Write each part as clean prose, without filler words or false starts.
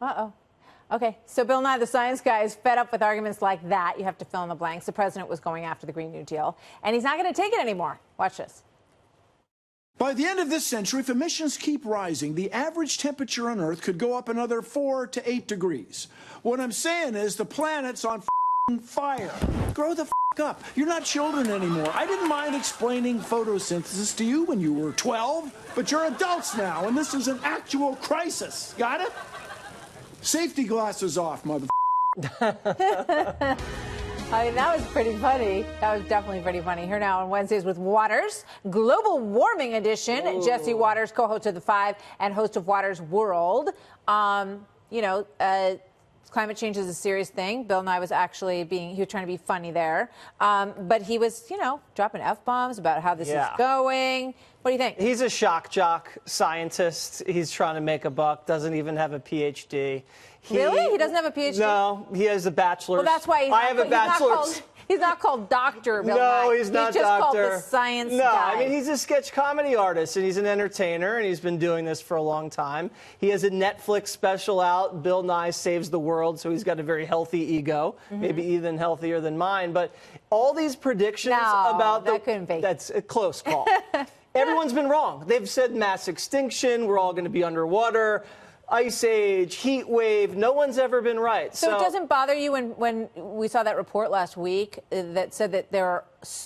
Uh-oh. Okay, so Bill Nye, the science guy, is fed up with arguments like that. You have to fill in the blanks. The president was going after the Green New Deal, and he's not going to take it anymore. Watch this. By the end of this century, if emissions keep rising, the average temperature on Earth could go up another 4 to 8 degrees. What I'm saying is the planet's on fire. Grow the up. You're not children anymore. I didn't mind explaining photosynthesis to you when you were 12, but you're adults now, and this is an actual crisis. Got it? Safety glasses off, mother. I mean, that was pretty funny. That was definitely pretty funny. Here now on Wednesdays with Watters, Global Warming Edition. Ooh. Jesse Watters, co-host of The Five and host of Watters World. Climate change is a serious thing. Bill Nye was actually he was trying to be funny there. But he was, dropping F-bombs about how this is going. What do you think? He's a shock jock scientist. He's trying to make a buck, doesn't even have a PhD. Really? He doesn't have a PhD? No, he has a bachelor's. Well, that's why I have a bachelor's. He's not called Dr. Bill Nye. No, he's not He's just doctor. called the science guy. No, I mean, he's a sketch comedy artist, and he's an entertainer, and he's been doing this for a long time. He has a Netflix special out, Bill Nye Saves the World, so he's got a very healthy ego, maybe even healthier than mine. But all these predictions about that's a close call. Everyone's been wrong. They've said mass extinction, we're all going to be underwater. Ice age, heat wave, no one's ever been right. So it doesn't bother you when we saw that report last week that said that there are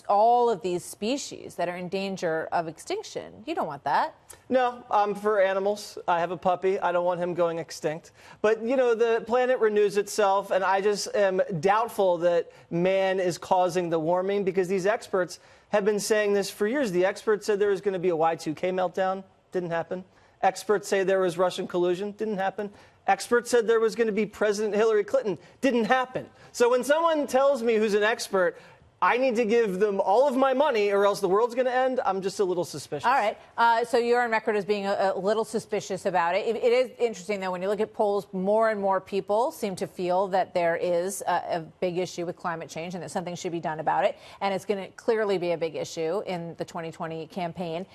all of these species that are in danger of extinction? You don't want that. No, I'm for animals. I have a puppy. I don't want him going extinct. But, the planet renews itself, and I just am doubtful that man is causing the warming because these experts have been saying this for years. The experts said there was going to be a Y2K meltdown. Didn't happen. Experts say there was Russian collusion. Didn't happen. Experts said there was going to be President Hillary Clinton. Didn't happen. So when someone tells me who's an expert, I need to give them all of my money or else the world's going to end, I'm just a little suspicious. All right. So you're on record as being a little suspicious about it. It is interesting, though, when you look at polls, more and more people seem to feel that there is a big issue with climate change and that something should be done about it. And it's going to clearly be a big issue in the 2020 campaign.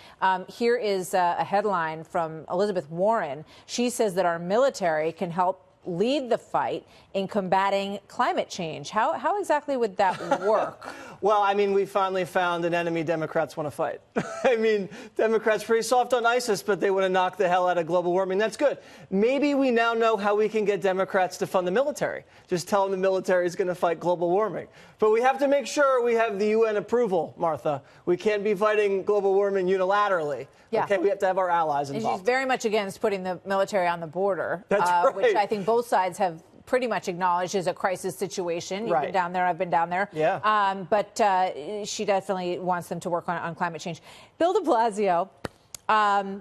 Here is a headline from Elizabeth Warren. She says that our military can help lead the fight in combating climate change. How exactly would that work? Well, I mean, we finally found an enemy Democrats want to fight. I mean, Democrats pretty soft on ISIS, but they want to knock the hell out of global warming. That's good. Maybe we now know how we can get Democrats to fund the military. Just tell them the military is going to fight global warming. But we have to make sure we have the UN approval, Martha. We can't be fighting global warming unilaterally. Yeah. Okay, we have to have our allies involved. And she's very much against putting the military on the border, That's right. Which I think both sides have pretty much acknowledged is a crisis situation. You've been down there, I've been down there. Yeah. But she definitely wants them to work on climate change. Bill de Blasio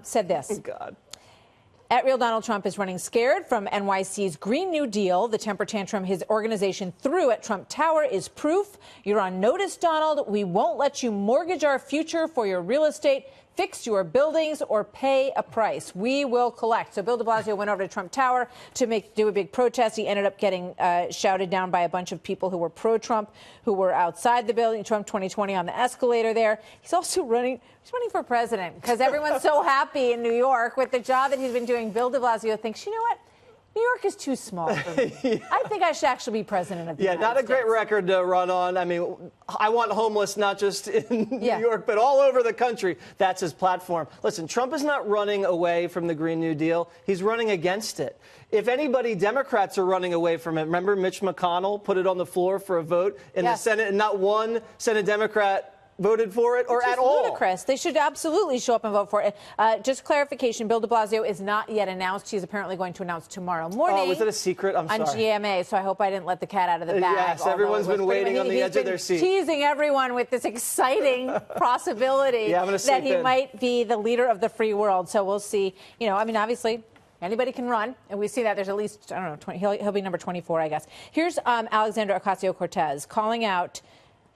said this. Oh, God. At Real Donald Trump is running scared from NYC's Green New Deal. The temper tantrum his organization threw at Trump Tower is proof. You're on notice, Donald. We won't let you mortgage our future for your real estate, fix your buildings, or pay a price. We will collect. So Bill de Blasio went over to Trump Tower to do a big protest. He ended up getting shouted down by a bunch of people who were pro-Trump, who were outside the building, Trump 2020 on the escalator there. He's also running for president because everyone's so happy in New York with the job that he's been doing. Bill de Blasio thinks, you know what? New York is too small for me. I think I should actually be president of the United States. Not a great record to run on. I mean, I want homeless not just in New York, but all over the country. That's his platform. Listen, Trump is not running away from the Green New Deal. He's running against it. If anybody, Democrats are running away from it. Remember Mitch McConnell put it on the floor for a vote in the Senate, and not one Senate Democrat voted for it or at all. Ludicrous. They should absolutely show up and vote for it. Just clarification, Bill de Blasio is not yet announced. He's apparently going to announce tomorrow morning. Oh, was it a secret? I'm sorry. On GMA, so I hope I didn't let the cat out of the bag. Yes, everyone's been waiting on the edge of their seat. Teasing everyone with this exciting possibility that he might be the leader of the free world. So we'll see. I mean, obviously, anybody can run, and we see that there's at least, I don't know, 20, he'll be number 24, I guess. Here's Alexandra Ocasio-Cortez calling out.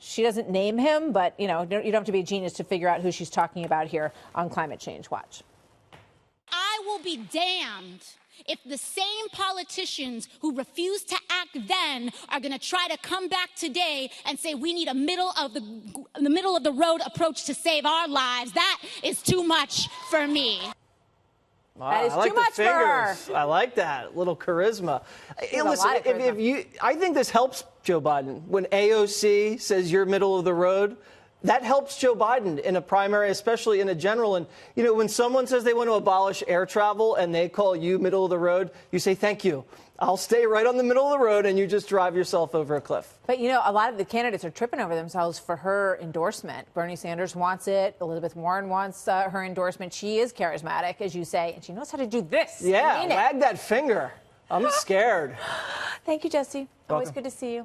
She doesn't name him, but, you don't have to be a genius to figure out who she's talking about here on climate change. Watch. I will be damned if the same politicians who refused to act then are going to try to come back today and say we need a middle of the road approach to save our lives. That is too much for me. Wow, That is I like too much the for her. fingers. I like that little charisma. Hey, a listen, lot of charisma. I think this helps Joe Biden. When AOC says you're middle of the road, that helps Joe Biden in a primary, especially in a general. And, when someone says they want to abolish air travel and they call you middle of the road, you say, thank you. I'll stay right on the middle of the road, and you just drive yourself over a cliff. But, a lot of the candidates are tripping over themselves for her endorsement. Bernie Sanders wants it. Elizabeth Warren wants her endorsement. She is charismatic, as you say, and she knows how to do this. Yeah, wag that finger. I'm scared. Thank you, Jesse. Always Welcome. good to see you.